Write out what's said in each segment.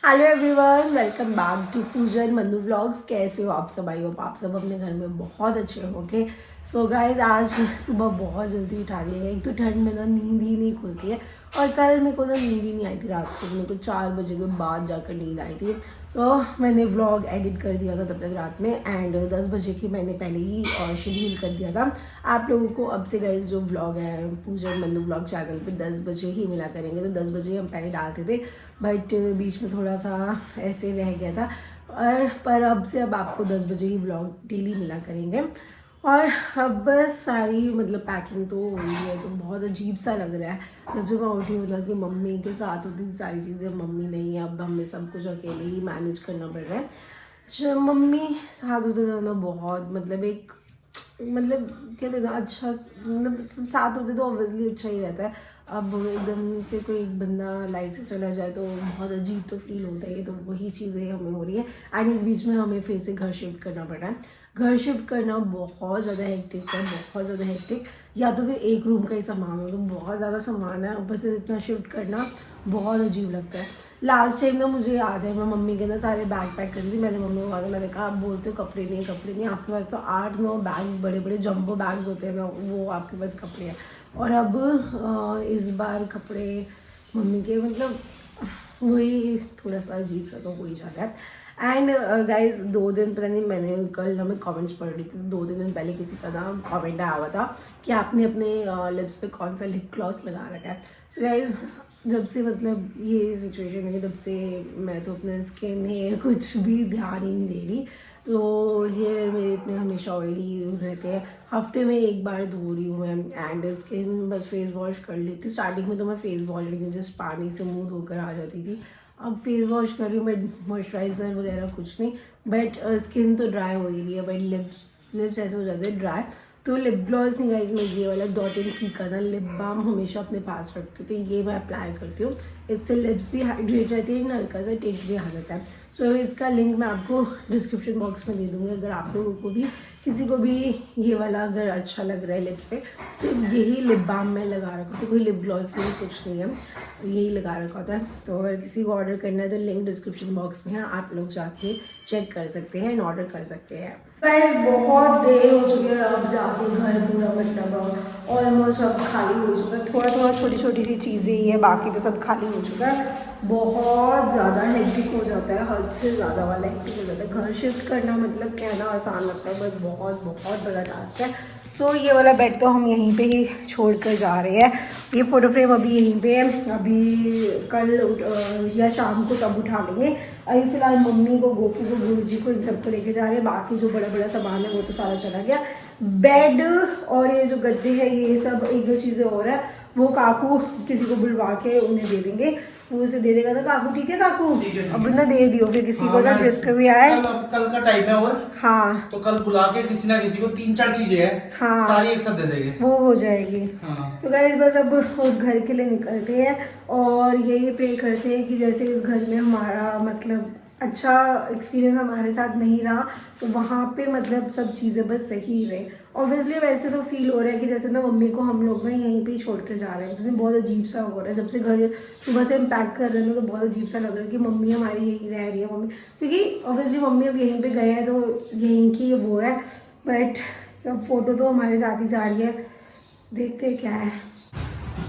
Hello everyone, welcome back to Poojan Mannu vlogs. कैसे हो आप सब? आई होप आप सब अपने घर में बहुत अच्छे होंगे। सो गाइज, आज सुबह बहुत जल्दी उठा दिया गया। एक तो ठंड में ना नींद ही नहीं खुलती है, और कल मेरे को ना नींद ही नहीं आई थी। रात को मेरे को 4 बजे के बाद जाकर नींद आई थी। तो मैंने व्लॉग एडिट कर दिया था तब तक रात में, एंड 10 बजे की मैंने पहले ही शेड्यूल कर दिया था आप लोगों को। अब से गाइज जो व्लॉग है पूजन मन्नू व्लॉग चैनल पे 10 बजे ही मिला करेंगे। तो 10 बजे हम पहले डालते थे, बट बीच में थोड़ा सा ऐसे रह गया था। और पर अब से अब आपको 10 बजे ही व्लॉग डेली मिला करेंगे। और अब बस सारी मतलब पैकिंग तो हो रही है, तो बहुत अजीब सा लग रहा है जब से मैं उठी हूँ ना कि मम्मी के साथ होती थी सारी चीज़ें, मम्मी नहीं है। अब हमें सब कुछ अकेले ही मैनेज करना पड़ रहा है। जब मम्मी साथ होते थे ना बहुत मतलब कहते ना अच्छा, मतलब सब साथ होते तो ऑब्वियसली अच्छा ही रहता है। अब एकदम से कोई एक बंदा लाइफ से चला जाए तो बहुत अजीब तो फील होता है। तो वही चीज़ें हमें हो रही है। एंड इस बीच में हमें फिर से घर शिफ्ट करना पड़ रहा है। घर शिफ्ट करना बहुत ज़्यादा हेक्टिक है, बहुत ज़्यादा हेक्टिक। या तो फिर एक रूम का ही सामान हो तो बहुत ज़्यादा सामान है, ऊपर से इतना शिफ्ट करना बहुत अजीब लगता है। लास्ट टाइम ना मुझे याद है, मैं मम्मी के ना सारे बैग पैक करी थी। मैंने मम्मी को कहा था, मैंने कहा आप बोलते हो कपड़े नहीं, आपके पास तो 8-9 बैग्स, बड़े बड़े जंबो बैग्स होते हैं ना, वो आपके पास कपड़े हैं। और अब इस बार कपड़े मम्मी के मतलब वही थोड़ा सा अजीब सा तो हो ही जाता है। एंड गाइज 2 दिन पता नहीं, मैंने कल ना मैं कमेंट्स पढ़ रही थी, तो 2 दिन पहले किसी का ना कमेंट आया हुआ था कि आपने अपने लिप्स पे कौन सा लिप ग्लॉस लगा रखा है। सो गाइज, जब से मतलब ये सिचुएशन है तब से मैं तो अपने स्किन हेयर कुछ भी ध्यान ही नहीं दे रही। तो हेयर मेरे इतने हमेशा ऑयली रहते हैं, हफ्ते में एक बार धो रही हूँ मैं। एंड स्किन बस फेस वॉश कर लेती हूँ। स्टार्टिंग में तो मैं फेस वॉश लेकिन जस्ट पानी से मुंह धोकर आ जाती थी। अब फेस वॉश कर रही हूँ, बट मॉइस्चराइज़र वगैरह कुछ नहीं। बट स्किन तो ड्राई हो ही रही है, बट लिप्स ऐसे हो जाते हैं ड्राई। तो लिप ग्लॉस नहीं गाइज, मैं ये वाला डॉट इन की का ना लिप बाम हमेशा अपने पास रखती हूँ, तो ये मैं अप्लाई करती हूँ। इससे लिप्स भी हाइड्रेट रहती है, हल्का सा टिंट भी आ जाता है। सो इसका लिंक मैं आपको डिस्क्रिप्शन बॉक्स में दे दूँगी। अगर आप लोगों को भी किसी को भी ये वाला अगर अच्छा लग रहा है लिप्स पे, सिर्फ यही लिप बाम मैं लगा रखा हूँ, कोई लिप ग्लॉस नहीं, कुछ नहीं है, यही लगा रखा होता है। तो अगर किसी को ऑर्डर करना है तो लिंक डिस्क्रिप्शन बॉक्स में है, आप लोग जाके चेक कर सकते हैं एंड ऑर्डर कर सकते हैं। गाइस बहुत देर हो चुकी है, अब जाके घर पूरा मतलब ऑलमोस्ट अब खाली हो चुका है। थोड़ा थोड़ा छोटी छोटी सी चीज़ें ही है, बाकी तो सब खाली हो चुका है। बहुत ज़्यादा हेक्टिक हो जाता है, हद से ज़्यादा वाला हेक्टिक हो जाता है। घर शिफ्ट करना मतलब कहना आसान लगता है, बट बहुत बहुत बड़ा टास्क है। सो ये वाला बेड तो हम यहीं पे ही छोड़ कर जा रहे हैं। ये फ़ोटो फ्रेम अभी यहीं पे है, अभी कल या शाम को तब उठा लेंगे। अभी फ़िलहाल मम्मी को, गोपू को, गुरु जी को, इन सबको लेके जा रहे हैं। बाकी जो बड़ा बड़ा सामान है वो तो सारा चला गया। बेड और ये जो गद्दे हैं, ये सब 1-2 चीज़ें और है, वो काकू किसी को बुलवा के उन्हें दे देंगे, वो उसे दे देगा ना काकू। ठीक है काकू, अब ना दे दियो फिर किसी को ना जिस पे भी आए। कल का टाइम है, और हाँ तो कल बुला के किसी ना किसी को 3-4 चीजें है, हाँ सारी एक साथ दे देंगे, वो हो जाएगी। हाँ। तो गाइस बस अब उस घर के लिए निकलते हैं, और यही प्रे करते हैं कि जैसे इस घर में हमारा मतलब अच्छा एक्सपीरियंस हमारे साथ नहीं रहा, तो वहाँ पे मतलब सब चीज़ें बस सही रहे। ऑब्वियसली वैसे तो फील हो रहा है कि जैसे ना मम्मी को हम लोग ना यहीं पे ही छोड़ कर जा रहे हैं, तो बहुत अजीब सा हो रहा है। जब से घर सुबह से हम पैक कर रहे हैं तो बहुत अजीब सा लग रहा है कि मम्मी हमारी यहीं रह रही है मम्मी, क्योंकि ऑब्वियसली मम्मी अब यहीं पे गए हैं तो यहीं की वो है। बट अब फोटो तो हमारे साथ ही जा रही है, देखते हैं क्या है।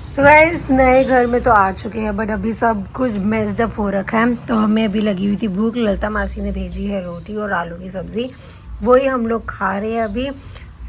सो गाइस, नए घर में तो आ चुके हैं, बट अभी सब कुछ मेस्ड अप हो रखा है। तो हमें अभी लगी हुई थी भूख, ललिता मासी ने भेजी है रोटी और आलू की सब्जी, वही हम लोग खा रहे हैं अभी।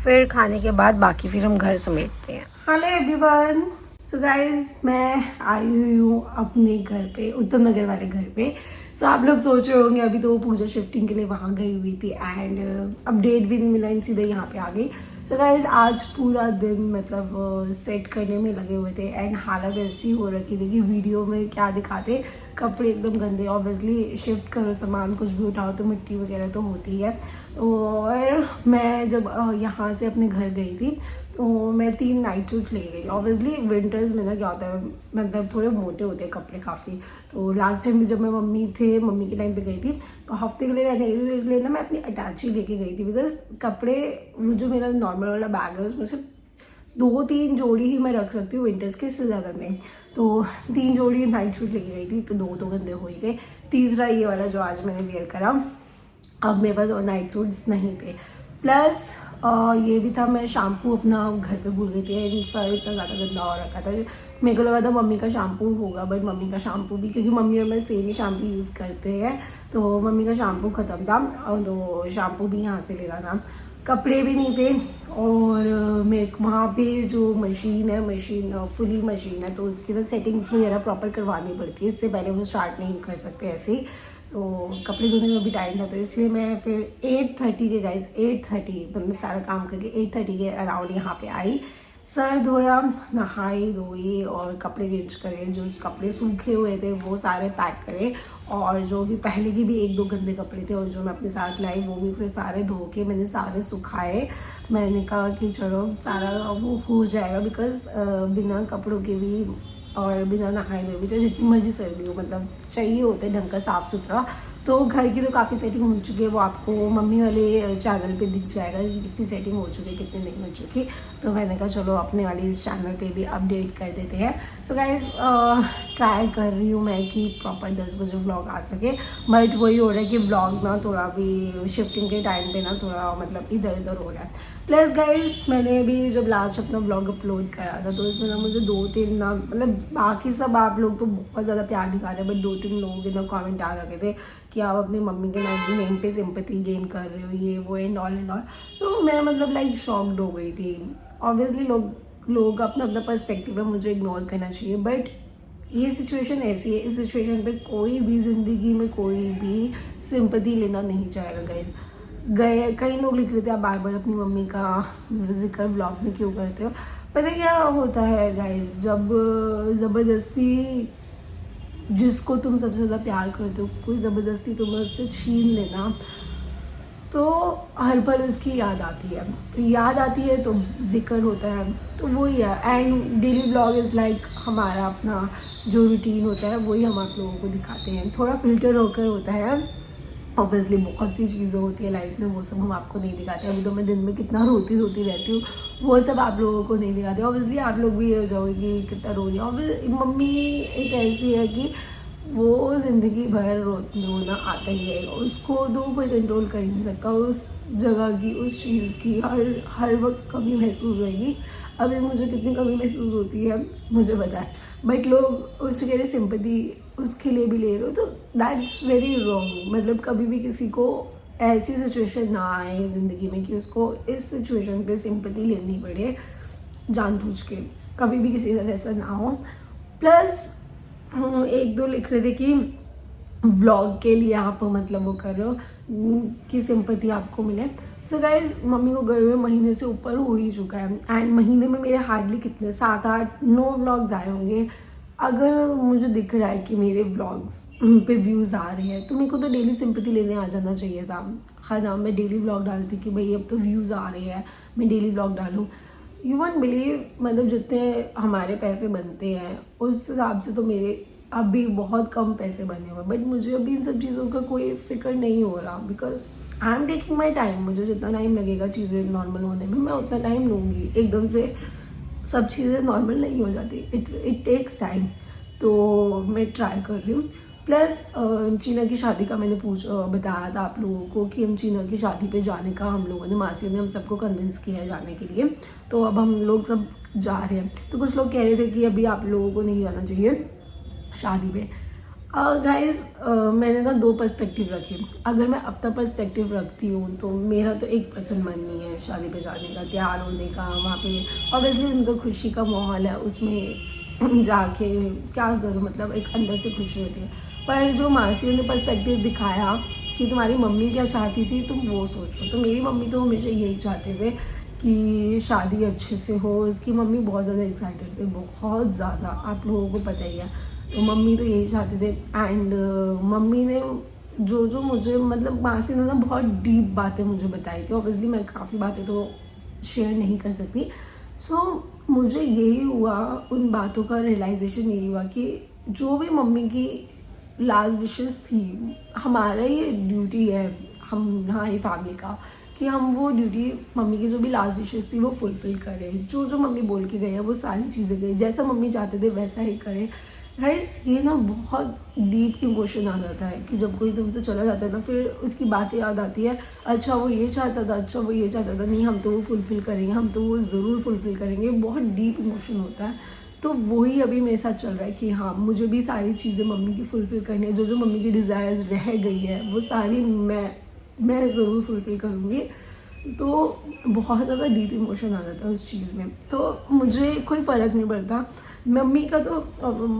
फिर खाने के बाद बाकी फिर हम घर समेटते हैं। हेलो एवरीवन, सो गाइस मैं आई हुई हूँ अपने घर पे, उत्तम नगर वाले घर पे। सो आप लोग सोच रहे होंगे अभी तो वो पूजा शिफ्टिंग के लिए वहाँ गई हुई थी, एंड अपडेट भी नहीं मिला, इन सीधे यहाँ पे आ गई। सो गाइस आज पूरा दिन मतलब सेट करने में लगे हुए थे, एंड हालत ऐसी हो रखी थी कि वीडियो में क्या दिखाते, कपड़े एकदम गंदे। ऑब्वियसली शिफ्ट करो सामान, कुछ भी उठाओ तो मिट्टी वगैरह तो होती है। और मैं जब यहाँ से अपने घर गई थी तो मैं 3 नाइट सूट ले गई थी। ऑब्वियसली विंटर्स में ना क्या होता है, मतलब थोड़े मोटे होते हैं कपड़े काफ़ी। तो लास्ट टाइम भी जब मैं मम्मी के टाइम पे गई थी तो हफ्ते के लिए रहने गई थी, तो इसलिए ना मैं अपनी अटैची लेके गई थी। बिकॉज कपड़े, वो जो मेरा नॉर्मल वाला बैग है उसमें से 2-3 जोड़ी ही मैं रख सकती हूँ विंटर्स के, इससे ज़्यादा नहीं। तो 3 जोड़ी नाइट सूट लेके गई थी, तो 2 तो गंदे हो ही गए। तीसरा ये वाला जो आज मैंने वेयर करा। अब मेरे पास और नाइट सूट्स नहीं थे, प्लस ये भी था, मैं शैम्पू अपना घर पे भूल गई थी। सर इतना ज़्यादा गंदा हो रखा था, मेरे को लगा था मम्मी का शैम्पू होगा, बट मम्मी का शैम्पू भी, क्योंकि मम्मी और मैं सेम ही शैम्पू यूज़ करते हैं, तो मम्मी का शैम्पू ख़त्म था और तो शैम्पू भी यहाँ से लेना था। कपड़े भी नहीं थे, और मेरे वहाँ पे जो मशीन है, मशीन फुली मशीन है, तो उसकी तो सेटिंग्स वगैरह प्रॉपर करवानी पड़ती है, इससे पहले वो स्टार्ट नहीं कर सकते ऐसे ही। तो कपड़े धोने में भी टाइम था, तो इसलिए मैं फिर 8:30 के गाइस 8:30 मतलब सारा काम करके 8:30 के अराउंड यहाँ पे आई। सर धोया, नहाई धोई और कपड़े चेंज करे, जो कपड़े सूखे हुए थे वो सारे पैक करे, और जो भी पहले की भी 1-2 गंदे कपड़े थे और जो मैं अपने साथ लाई वो भी फिर सारे धो के मैंने सारे सुखाए। मैंने कहा कि चलो सारा वो हो जाएगा, बिकॉज बिना कपड़ों के भी और बिना नहाए धोए भी, चाहे जितनी मर्जी सर्दी हो, मतलब चाहिए होता है ढंग का साफ़ सुथरा। तो घर की तो काफ़ी सेटिंग हो चुकी है, वो आपको मम्मी वाले चैनल पे दिख जाएगा कि कितनी सेटिंग हो चुकी है कितनी नहीं हो चुकी। तो मैंने कहा चलो अपने वाली इस चैनल पे भी अपडेट कर देते हैं। सो गाइस ट्राई कर रही हूँ मैं कि प्रॉपर 10 बजे व्लॉग आ सके, बट वही हो रहा है कि व्लॉग ना थोड़ा भी शिफ्टिंग के टाइम पे ना थोड़ा मतलब इधर उधर हो रहा है। प्लस गाइस मैंने भी जब लास्ट अपना ब्लॉग अपलोड करा था, तो इसमें ना मुझे 2-3 ना, मतलब बाकी सब आप लोग तो बहुत ज़्यादा प्यार दिखा रहे हैं, बट 2-3 लोगों के ना कमेंट आ रखे थे कि आप अपनी मम्मी के नेम पे सिंपैथी गेन कर रहे हो, ये वो एंड ऑल। तो मैं मतलब लाइक शॉक्ड हो गई थी। ऑब्वियसली लोग अपना अपना पर्सपेक्टिव है, मुझे इग्नोर करना चाहिए, बट ये सिचुएशन ऐसी है, इस सिचुएशन पे कोई भी ज़िंदगी में कोई भी सिंपैथी लेना नहीं चाहेगा गाइस। कई लोग लिख रहे थे आप बार बार अपनी मम्मी का जिक्र ब्लॉग में क्यों करते हो। पता क्या होता है गाइस, जब ज़बरदस्ती जिसको तुम सबसे ज़्यादा प्यार करते हो कोई ज़बरदस्ती तुम्हें उससे छीन लेना, तो हर पल उसकी याद आती है, तो याद आती है तो जिक्र होता है, तो वही है। And daily vlog is like हमारा अपना जो रूटीन होता है वही हम आप लोगों को दिखाते हैं, थोड़ा फिल्टर होकर होता है। ऑब्वियसली बहुत सी चीज़ें होती है लाइफ में, वो सब हम आपको नहीं दिखाते। अभी तो मैं दिन में कितना रोती रहती हूँ, वो सब आप लोगों को नहीं दिखाते। ऑब्वियसली आप लोग भी ये हो जाओगे कि कितना रो रही है। ऑब्वियसली मम्मी एक ऐसी है कि वो ज़िंदगी भर रोना आता ही है, उसको तो कोई कंट्रोल कर ही नहीं सकता। उस जगह की उस चीज़ की हर वक्त कमी महसूस होगी। अभी मुझे कितनी कमी महसूस होती है मुझे पता है, बट लोग उसके लिए सिंपैथी उसके लिए भी ले रहे हो, तो दैट्स वेरी रॉन्ग। मतलब कभी भी किसी को ऐसी सिचुएशन ना आए ज़िंदगी में कि उसको इस सिचुएशन पे सिंपैथी लेनी पड़े जानबूझ के, कभी भी किसी के साथ ऐसा ना हो। प्लस 1-2 लिख रहे थे कि व्लॉग के लिए आप मतलब वो कर रहे हो कि सिंपैथी आपको मिले। सो गाइज मम्मी को गए हुए महीने से ऊपर हो ही चुका है, एंड महीने में मेरे हार्डली कितने 7-8-9 व्लॉग्स आए होंगे। अगर मुझे दिख रहा है कि मेरे व्लॉग्स पे व्यूज़ आ रहे हैं, तो मेरे को तो डेली सिंपैथी लेने आ जाना चाहिए था। हाँ ना, मैं डेली व्लॉग डालती कि भाई अब तो व्यूज़ आ रहे हैं, मैं डेली व्लॉग डालूँ। यू वोंट बिलीव, मतलब जितने हमारे पैसे बनते हैं उस हिसाब से तो मेरे अभी बहुत कम पैसे बने हुए, बट मुझे अभी इन सब चीज़ों का कोई फिक्र नहीं हो रहा, because I am taking my time. मुझे जितना टाइम लगेगा चीज़ें नॉर्मल होने में, मैं उतना टाइम लूँगी। एकदम से सब चीज़ें नॉर्मल नहीं हो जाती, इट टेक्स टाइम, तो मैं ट्राई कर रही हूँ। प्लस चीना की शादी का मैंने बताया था आप लोगों को कि हम चीना की शादी पे जाने का हम लोगों ने, मासियों ने हम सबको कन्विंस किया है जाने के लिए, तो अब हम लोग सब जा रहे हैं। तो कुछ लोग कह रहे थे कि अभी आप लोगों को नहीं जाना चाहिए शादी पे। गाइज मैंने ना 2 पर्सपेक्टिव रखे। अगर मैं अपना पर्सपेक्टिव रखती हूँ तो मेरा तो 1% मन नहीं है शादी पे जाने का, तैयार होने का। वहाँ पे ऑब्वियसली उनका खुशी का माहौल है, उसमें जाके क्या करूँ, मतलब एक अंदर से खुशी होती है। पर जो मासियों ने पर्सपेक्टिव दिखाया कि तुम्हारी मम्मी क्या चाहती थी तुम वो सोचो, तो मेरी मम्मी तो हमेशा यही चाहते थे कि शादी अच्छे से हो। उसकी मम्मी बहुत ज़्यादा एक्साइटेड थे, बहुत ज़्यादा, आप लोगों को पता ही है। तो मम्मी तो यही चाहते थे। एंड मम्मी ने जो मुझे, मतलब मासी ने ना बहुत डीप बातें मुझे बताई थी। ऑब्वियसली मैं काफ़ी बातें तो शेयर नहीं कर सकती। सो मुझे यही हुआ, उन बातों का रियलाइजेशन यही हुआ कि जो भी मम्मी की लास्ट विशेस थी, हमारा ये ड्यूटी है, हमारी फैमिली का, कि हम वो ड्यूटी, मम्मी की जो भी लास्ट विशेस थी वो फुलफिल करें। जो मम्मी बोल के गए हैं वो सारी चीज़ें गई, जैसा मम्मी चाहते थे वैसा ही करें। गाइस ये ना बहुत डीप इमोशन आ जाता है कि जब कोई तुमसे चला जाता है ना, फिर उसकी बातें याद आती है। अच्छा वो ये चाहता था, अच्छा वो ये चाहता था, नहीं हम तो वो फुलफ़िल करेंगे, हम तो वो ज़रूर फुलफ़िल करेंगे। बहुत डीप इमोशन होता है। तो वही अभी मेरे साथ चल रहा है कि हाँ, मुझे भी सारी चीज़ें मम्मी की फुलफ़िल करनी है। जो जो मम्मी की डिज़ायर्स रह गई है वो सारी मैं ज़रूर फुलफ़िल करूँगी। तो बहुत ज़्यादा डीप इमोशन आ जाता है उस चीज़ में। तो मुझे कोई फ़र्क नहीं पड़ता। मम्मी का तो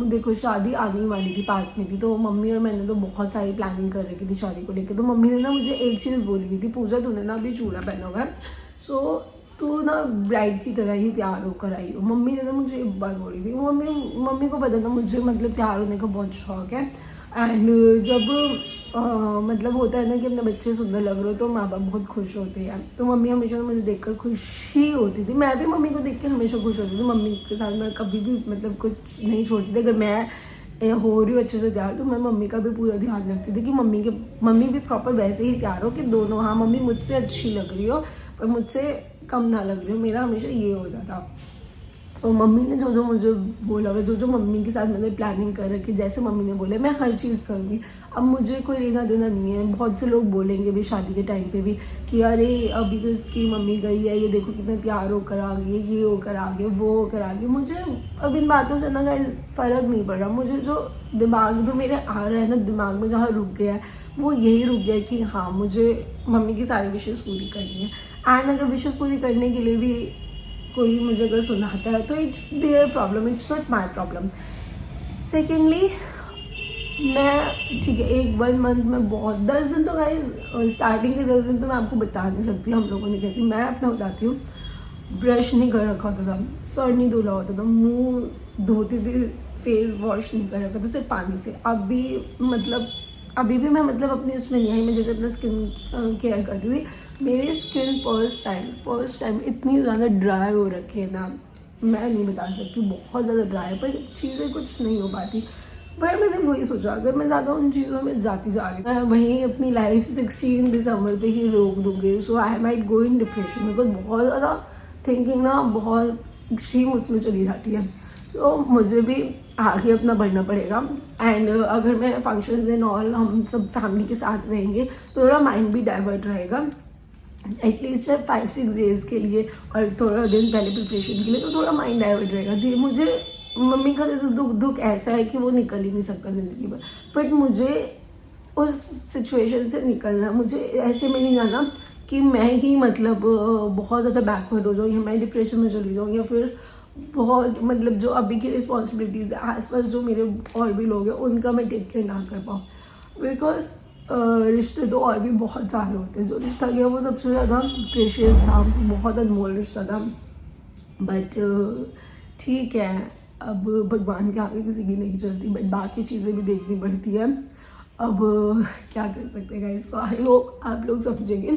देखो शादी आने वाली थी, पास में थी, तो मम्मी और मैंने तो बहुत सारी प्लानिंग कर रखी थी शादी को लेकर। तो मम्मी ने ना मुझे एक चीज़ बोली हुई थी, पूजा तूने ना अभी चूड़ा पहना हुआ है, सो तू ना ब्राइड की तरह ही तैयार होकर आई हो। मम्मी ने ना मुझे एक बात बोली थी। मम्मी को पता था मुझे मतलब तैयार होने का बहुत शौक है। एंड जब मतलब होता है ना कि अपने बच्चे सुंदर लग रहे हो तो माँ बाप बहुत खुश होते हैं। तो मम्मी हमेशा मुझे देखकर खुश ही होती थी। मैं भी मम्मी को देख के हमेशा खुश होती थी। मम्मी के साथ मैं कभी भी मतलब कुछ नहीं छोड़ती थी। अगर मैं हो रही हूँ अच्छे से तैयार तो मैं मम्मी का भी पूरा ध्यान रखती थी कि मम्मी भी प्रॉपर वैसे ही तैयार हो कि दोनों, हाँ मम्मी मुझसे अच्छी लग रही हो पर मुझसे कम ना लग रही हो। मेरा हमेशा ये होता था। सो मम्मी ने जो जो मुझे बोला हुआ, जो जो मम्मी के साथ मैंने प्लानिंग कर रखी, जैसे मम्मी ने बोले मैं हर चीज़ करूँगी। अब मुझे कोई लेना देना नहीं है। बहुत से लोग बोलेंगे भी शादी के टाइम पे भी कि अरे अभी तो इसकी मम्मी गई है, ये देखो कितना तैयार होकर आ गई है, ये होकर आ गए, वो होकर आ गए। मुझे अब इन बातों से ना फ़र्क नहीं पड़ रहा। मुझे जो दिमाग में मेरे आ रहा है ना, दिमाग में जहाँ रुक गया है वो यही रुक गया है कि हाँ मुझे मम्मी की सारी विशेज़ पूरी करनी है। एंड अगर विशेज़ पूरी करने के लिए भी कोई मुझे अगर सुनाता है तो it's their problem, it's not my problem. Secondly मैं ठीक है 1 मंथ में बहुत 10 दिन तो गाइस स्टार्टिंग के 10 दिन तो मैं आपको बता नहीं सकती हम लोगों ने कैसी। मैं अपना बताती हूँ। ब्रश नहीं कर रखा होता था, सर नहीं धुला होता था, मुंह धोती थी, फेस वॉश नहीं कर रखा था, सिर्फ पानी से। अभी भी मैं मतलब अपनी उसमें नहीं आई। मैं जैसे अपना स्किन केयर करती थी, मेरी स्किन फर्स्ट टाइम इतनी ज़्यादा ड्राई हो रखी है ना, मैं नहीं बता सकती। बहुत ज़्यादा ड्राई है पर चीज़ें कुछ नहीं हो पाती। पर मैंने वही सोचा अगर मैं ज़्यादा उन चीज़ों में जाती जा रही हूँ मैं वहीं अपनी लाइफ 16 दिसंबर पे ही रोक दूँगी। So I might go in depression. Because बहुत ज़्यादा थिंकिंग ना बहुत एक्सट्रीम उसमें चली जाती है। तो मुझे भी आगे अपना बढ़ना पड़ेगा। एंड अगर मैं फंक्शन एंड ऑल हम सब फैमिली के साथ रहेंगे तो थोड़ा माइंड भी डाइवर्ट रहेगा एटलीस्ट 5-6 डेज के लिए, और थोड़ा दिन पहले प्रिपरेशन के लिए तो थोड़ा माइंड डाइवर्ट रहेगा। मुझे मम्मी का तो दुख ऐसा है कि वो निकल ही नहीं सकता ज़िंदगी में। बट मुझे उस सिचुएशन से निकलना, मुझे ऐसे में नहीं जाना कि मैं ही मतलब बहुत ज़्यादा बैकवर्ड हो जाऊँ या मैं डिप्रेशन में चली जाऊँ या फिर बहुत मतलब जो अभी की रिस्पॉन्सिबिलिटीज़ है आसपास जो मेरे और भी लोग हैं उनका मैं टेक केयर ना कर पाऊँ। बिकॉज रिश्ते तो और भी बहुत सारे होते हैं। जो रिश्ता गया वो सबसे ज़्यादा प्रेशियस था, बहुत अनमोल रिश्ता था। बट ठीक है, अब भगवान के आगे किसी की नहीं चलती, बट बाकी चीज़ें भी देखनी पड़ती है। अब क्या कर सकते हैं गाइस। सो आई होप आप लोग समझेंगे।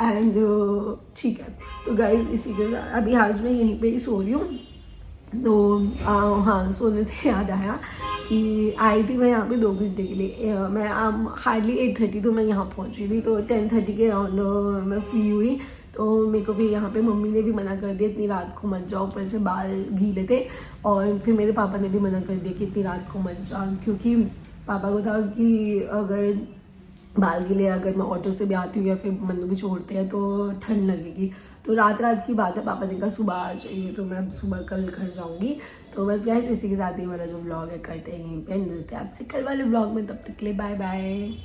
एंड ठीक है, तो गाइस इसी के साथ अभी आज मैं यहीं पे ही सो रही हूँ। तो हाँ, सोने से याद आया कि आई थी मैं यहाँ पे 2 घंटे के लिए। मैं हार्डली 8:30 तो मैं यहाँ पहुँची थी। तो 10:30 के अराउंड मैं फ्री हुई। तो मेरे को फिर यहाँ पे मम्मी ने भी मना कर दिया इतनी रात को मत जाओ, ऊपर से बाल गीले थे। और फिर मेरे पापा ने भी मना कर दिया कि इतनी रात को मत जाओ, क्योंकि पापा को था कि अगर बाल गीले अगर मैं ऑटो से भी आती हूँ या फिर मन्नू भी छोड़ते हैं तो ठंड लगेगी। तो रात की बात है, पापा ने कहा सुबह आ जाइए, तो मैं सुबह कल घर जाऊँगी। तो बस गाइस इसी के साथ ही हमारा जो व्लॉग है करते हैं यहीं पे, मिलते हैं आपसे कल वाले व्लॉग में। तब तक के लिए बाय बाय।